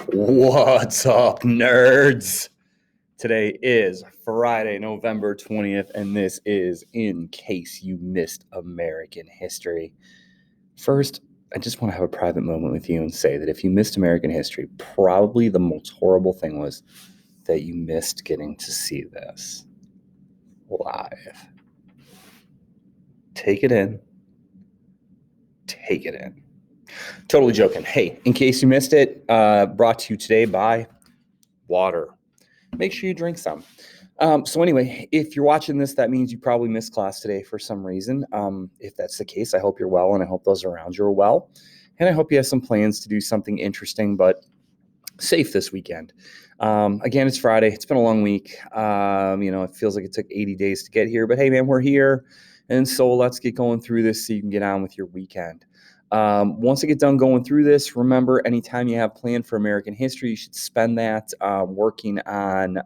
What's up, nerds? Today is Friday, November 20th, and this is In Case You Missed American History. First, I just want to have a private moment with you and say that if you missed American history, probably the most horrible thing was that you missed getting to see this live. Take it in. Take it in. Totally joking. Hey, in case you missed it, brought to you today by water. Make sure you drink some. So anyway, if you're watching this, that means you probably missed class today for some reason. If that's the case, I hope you're well, and I hope those around you are well. And I hope you have some plans to do something interesting but safe this weekend. Again, it's Friday. It's been a long week. It feels like it took 80 days to get here, but hey, man, we're here. And so let's get going through this so you can get on with your weekend. Once I get done going through this, remember, anytime you have planned for American history, you should spend that working on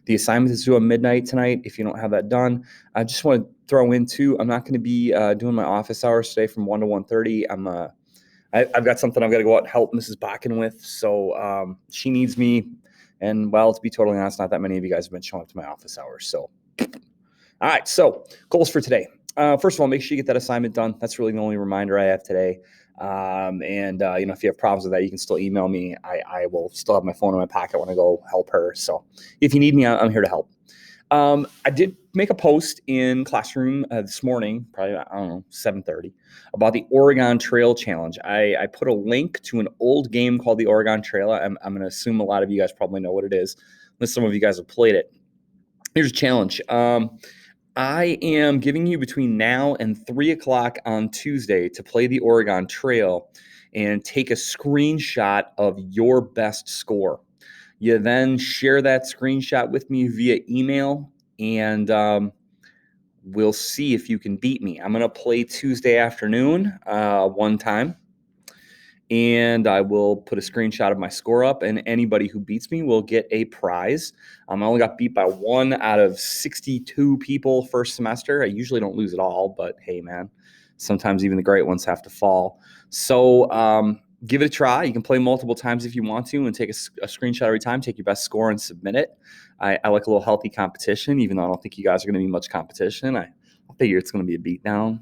the assignment that's due at midnight tonight. If you don't have that done, I just want to throw in too, I'm not going to be doing my office hours today from 1 to 1:30. I've got something I've got to go out and help Mrs. Bakken with. So she needs me. And well, to be totally honest, not that many of you guys have been showing up to my office hours. So, all right. So goals for today. First of all, make sure you get that assignment done. That's really the only reminder I have today. If you have problems with that, you can still email me. I will still have my phone in my pocket when I go help her. So if you need me, I'm here to help. I did make a post in Classroom this morning, probably, 7:30, about the Oregon Trail Challenge. I put a link to an old game called the Oregon Trail. I'm going to assume a lot of you guys probably know what it is, unless some of you guys have played it. Here's a challenge. I am giving you between now and 3 o'clock on Tuesday to play the Oregon Trail and take a screenshot of your best score. You then share that screenshot with me via email, and we'll see if you can beat me. I'm going to play Tuesday afternoon one time, and I will put a screenshot of my score up, and anybody who beats me will get a prize. I only got beat by 1 out of 62 people first semester. I usually don't lose at all, but hey, man, sometimes even the great ones have to fall. So give it a try. You can play multiple times if you want to and take a screenshot every time, take your best score and submit it. I like a little healthy competition, even though I don't think you guys are going to be much competition. I figure it's going to be a beatdown.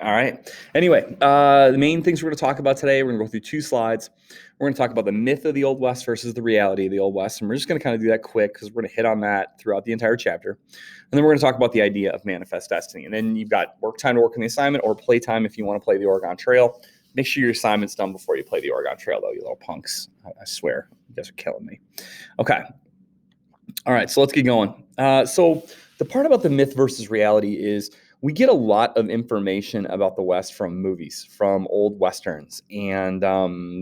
All right. Anyway, the main things we're going to talk about today, we're going to go through 2 slides. We're going to talk about the myth of the Old West versus the reality of the Old West. And we're just going to kind of do that quick because we're going to hit on that throughout the entire chapter. And then we're going to talk about the idea of manifest destiny. And then you've got work time to work on the assignment or play time if you want to play the Oregon Trail. Make sure your assignment's done before you play the Oregon Trail, though, you little punks. I swear, you guys are killing me. Okay. All right, so let's get going. So the part about the myth versus reality is we get a lot of information about the West from movies, from old Westerns, and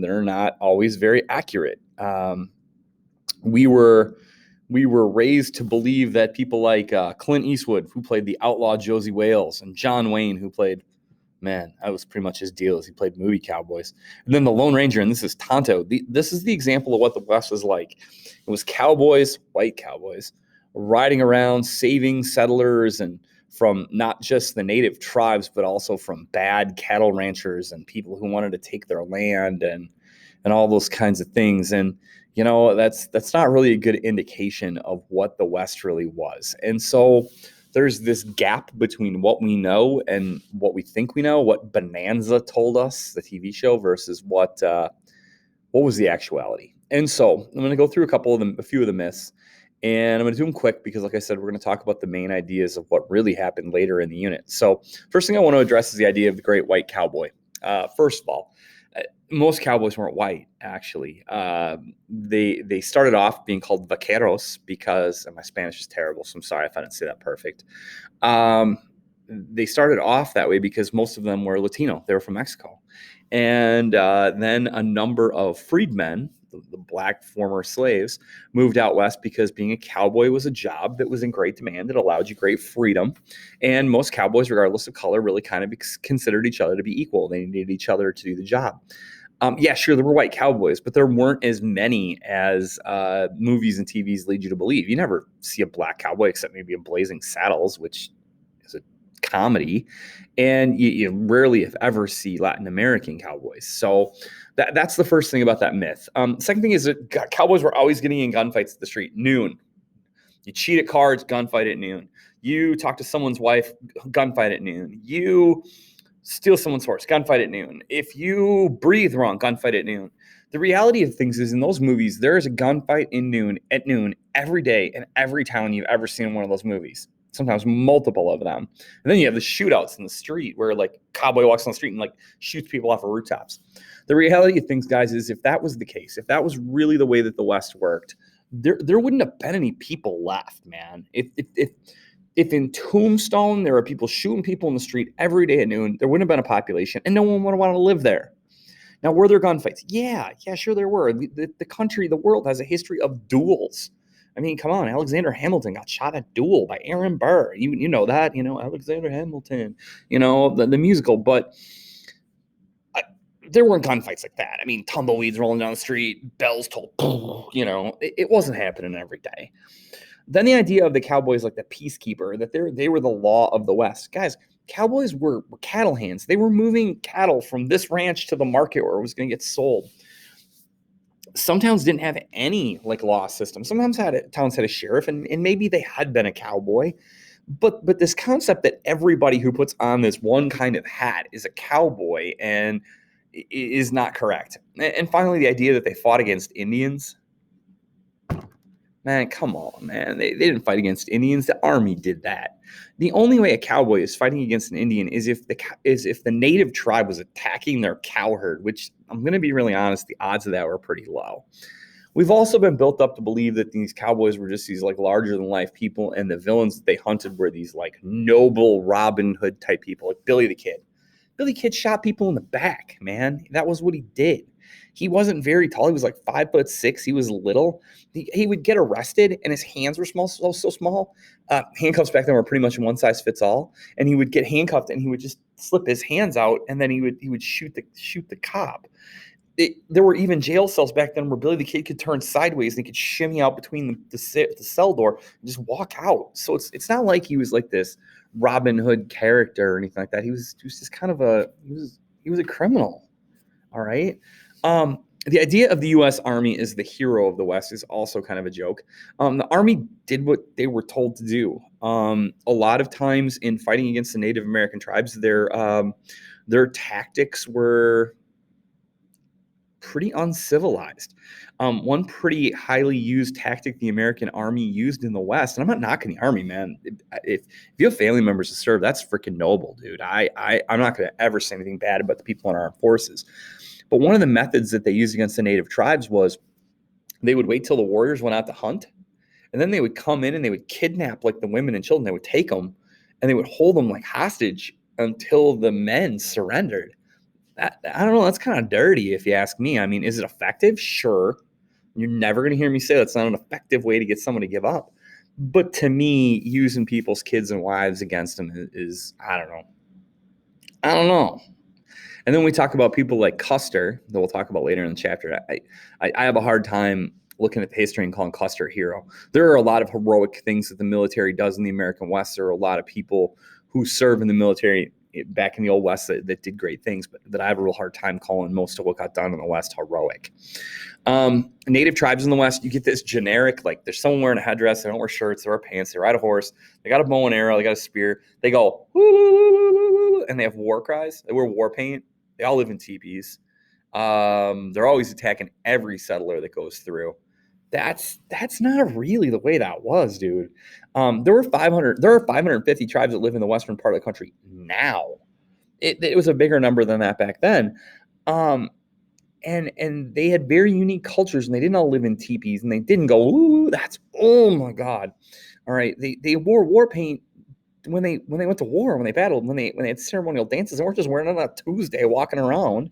they're not always very accurate. We were raised to believe that people like Clint Eastwood, who played the outlaw Josie Wales, and John Wayne, who played, man, that was pretty much his deal, as he played movie cowboys. And then the Lone Ranger, and this is Tonto. This is the example of what the West was like. It was cowboys, white cowboys, riding around, saving settlers, and from not just the native tribes, but also from bad cattle ranchers and people who wanted to take their land and all those kinds of things. And that's not really a good indication of what the West really was. And so there's this gap between what we know and what we think we know, what Bonanza told us, the TV show, versus what was the actuality. And so I'm going to go through a few of the myths, and I'm going to do them quick because, like I said, we're going to talk about the main ideas of what really happened later in the unit. So first thing I want to address is the idea of the great white cowboy. First of all, most cowboys weren't white, actually. They started off being called vaqueros because, and my Spanish is terrible, so I'm sorry if I didn't say that perfect. They started off that way because most of them were Latino. They were from Mexico. And then a number of freedmen, the black former slaves, moved out west because being a cowboy was a job that was in great demand. It allowed you great freedom. And most cowboys, regardless of color, really kind of considered each other to be equal. They needed each other to do the job. Yeah, sure, there were white cowboys, but there weren't as many as movies and TVs lead you to believe. You never see a black cowboy except maybe in Blazing Saddles, which is a comedy, and you rarely, if ever, see Latin American cowboys. So that's the first thing about that myth. Second thing is that cowboys were always getting in gunfights at the street. Noon. You cheat at cards, gunfight at noon. You talk to someone's wife, gunfight at noon. You steal someone's horse, gunfight at noon. If you breathe wrong, gunfight at noon. The reality of things is in those movies, there is a gunfight at noon every day in every town you've ever seen in one of those movies. Sometimes multiple of them. And then you have the shootouts in the street where like cowboy walks on the street and like shoots people off of rooftops. The reality of things, guys, is if that was the case, if that was really the way that the West worked, there wouldn't have been any people left, man. If in Tombstone there were people shooting people in the street every day at noon, there wouldn't have been a population, and no one would have wanted to live there. Now, were there gunfights? Yeah, sure there were. The country, the world has a history of duels. I mean, come on, Alexander Hamilton got shot at duel by Aaron Burr. You know that, Alexander Hamilton, the musical, but there weren't gunfights like that. I mean, tumbleweeds rolling down the street, bells tolled, it wasn't happening every day. Then the idea of the cowboys like the peacekeeper, that they were the law of the West. Guys, cowboys were cattle hands. They were moving cattle from this ranch to the market where it was going to get sold. Some towns didn't have any like law system. Sometimes towns had a sheriff, and maybe they had been a cowboy. But this concept that everybody who puts on this one kind of hat is a cowboy and is not correct. And finally, the idea that they fought against Indians. Man, come on, man. They didn't fight against Indians. The army did that. The only way a cowboy is fighting against an Indian is if the native tribe was attacking their cow herd, which I'm going to be really honest, the odds of that were pretty low. We've also been built up to believe that these cowboys were just these like larger than life people, and the villains that they hunted were these like noble Robin Hood type people, like Billy the Kid. Billy the Kid shot people in the back, man. That was what he did. He wasn't very tall. He was like 5'6". He was little. He would get arrested, and his hands were so small. Handcuffs back then were pretty much one size fits all. And he would get handcuffed, and he would just slip his hands out, and then he would shoot the cop. There were even jail cells back then where Billy the Kid could turn sideways and he could shimmy out between the cell door and just walk out. So it's not like he was like this Robin Hood character or anything like that. He was just kind of he was a criminal. All right. The idea of the U.S. Army as the hero of the West is also kind of a joke. The Army did what they were told to do. A lot of times in fighting against the Native American tribes, their tactics were pretty uncivilized. One pretty highly used tactic the American Army used in the West, and I'm not knocking the Army, man. If you have family members to serve, that's freaking noble, dude. I'm not going to ever say anything bad about the people in our armed forces. But one of the methods that they used against the native tribes was they would wait till the warriors went out to hunt, and then they would come in and they would kidnap like the women and children. They would take them and they would hold them like hostage until the men surrendered. I don't know. That's kind of dirty if you ask me. I mean, is it effective? Sure. You're never going to hear me say that's not an effective way to get someone to give up. But to me, using people's kids and wives against them is I don't know. And then we talk about people like Custer, that we'll talk about later in the chapter. I have a hard time looking at the history and calling Custer a hero. There are a lot of heroic things that the military does in the American West. There are a lot of people who serve in the military back in the old West that did great things, but that I have a real hard time calling most of what got done in the West heroic. Native tribes in the West, you get this generic, like there's someone wearing a headdress, they don't wear shirts, they wear pants, they ride a horse, they got a bow and arrow, they got a spear, they go, woo, and they have war cries, they wear war paint, they all live in teepees. They're always attacking every settler that goes through. That's not really the way that was, dude. There are 550 tribes that live in the western part of the country now. It was a bigger number than that back then. And they had very unique cultures, and they didn't all live in teepees, and they didn't go, ooh, oh my God. All right. They wore war paint when they went to war, when they battled, when they had ceremonial dances. They weren't just wearing it on a Tuesday walking around.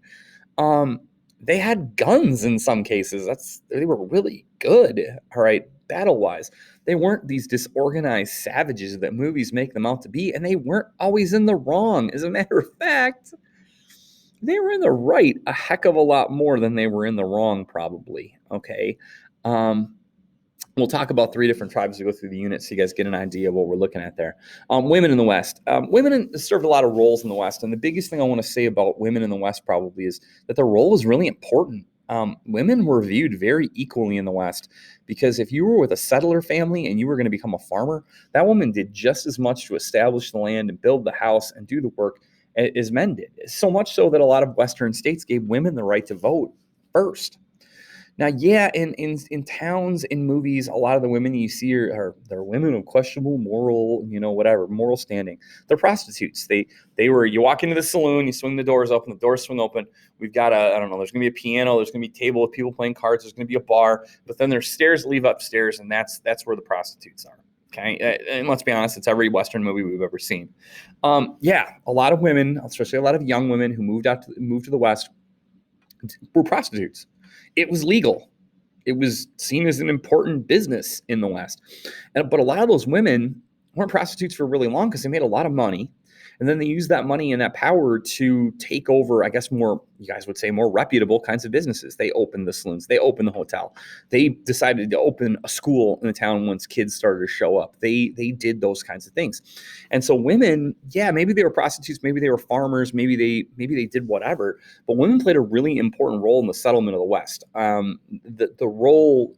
They had guns in some cases. They were really good, all right, battle-wise. They weren't these disorganized savages that movies make them out to be, and they weren't always in the wrong. As a matter of fact, they were in the right a heck of a lot more than they were in the wrong, probably, okay? We'll talk about 3 different tribes to go through the unit so you guys get an idea of what we're looking at there. Women in the West. Women served a lot of roles in the West, and the biggest thing I want to say about women in the West probably is that their role was really important. Women were viewed very equally in the West because if you were with a settler family and you were going to become a farmer, that woman did just as much to establish the land and build the house and do the work as men did. So much so that a lot of Western states gave women the right to vote first. Now, yeah, in towns, in movies, a lot of the women you see are they're women of questionable moral, whatever moral standing. They're prostitutes. They were. You walk into the saloon, you swing the doors open, the doors swing open. We've got I don't know. There's gonna be a piano. There's gonna be a table with people playing cards. There's gonna be a bar. But then there's stairs that lead upstairs, and that's where the prostitutes are. Okay, and let's be honest, it's every Western movie we've ever seen. Yeah, a lot of women, especially a lot of young women who moved to the West, were prostitutes. It was legal. It was seen as an important business in the West. But a lot of those women weren't prostitutes for really long because they made a lot of money. And then they used that money and that power to take over, I guess, more, you guys would say, more reputable kinds of businesses. They opened the saloons. They opened the hotel. They decided to open a school in the town once kids started to show up. They did those kinds of things. And so women, yeah, maybe they were prostitutes, maybe they were farmers, maybe they did whatever. But women played a really important role in the settlement of the West. The role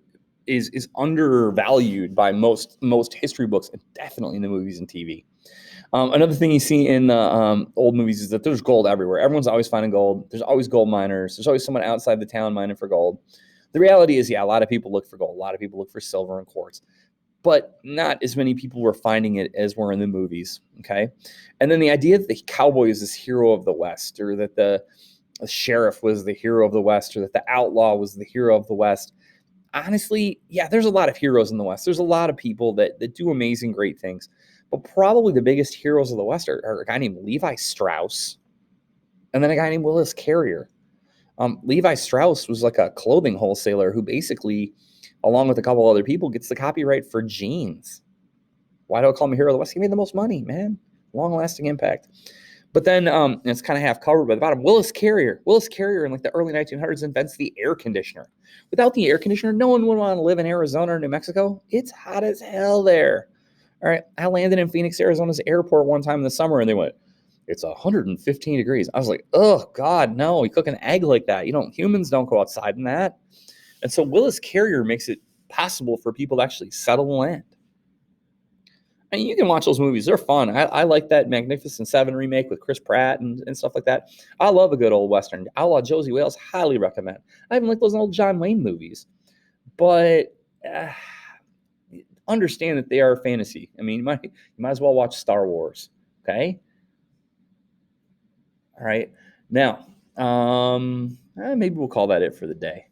is undervalued by most history books, and definitely in the movies and TV. Another thing you see in old movies is that there's gold everywhere. Everyone's always finding gold. There's always gold miners. There's always someone outside the town mining for gold. The reality is, yeah, a lot of people look for gold. A lot of people look for silver and quartz. But not as many people were finding it as were in the movies, okay? And then the idea that the cowboy is this hero of the West, or that the sheriff was the hero of the West, or that the outlaw was the hero of the West. Honestly, yeah, there's a lot of heroes in the West. There's a lot of people that do amazing, great things. But probably the biggest heroes of the West are a guy named Levi Strauss and then a guy named Willis Carrier. Levi Strauss was like a clothing wholesaler who basically, along with a couple other people, gets the copyright for jeans. Why do I call him a hero of the West? He made the most money, man. Long-lasting impact. But then it's kind of half covered by the bottom. Willis Carrier in like the early 1900s invents the air conditioner. Without the air conditioner, no one would want to live in Arizona or New Mexico. It's hot as hell there. All right, I landed in Phoenix, Arizona's airport one time in the summer, and they went, it's 115 degrees. I was like, oh, God, no, you cook an egg like that. Humans don't go outside in that. And so Willis Carrier makes it possible for people to actually settle the land. And you can watch those movies. They're fun. I like that Magnificent Seven remake with Chris Pratt and stuff like that. I love a good old Western. Outlaw Josie Wales, highly recommend. I even like those old John Wayne movies. But understand that they are fantasy. I mean, you might as well watch Star Wars. Okay. All right. Now, maybe we'll call that it for the day.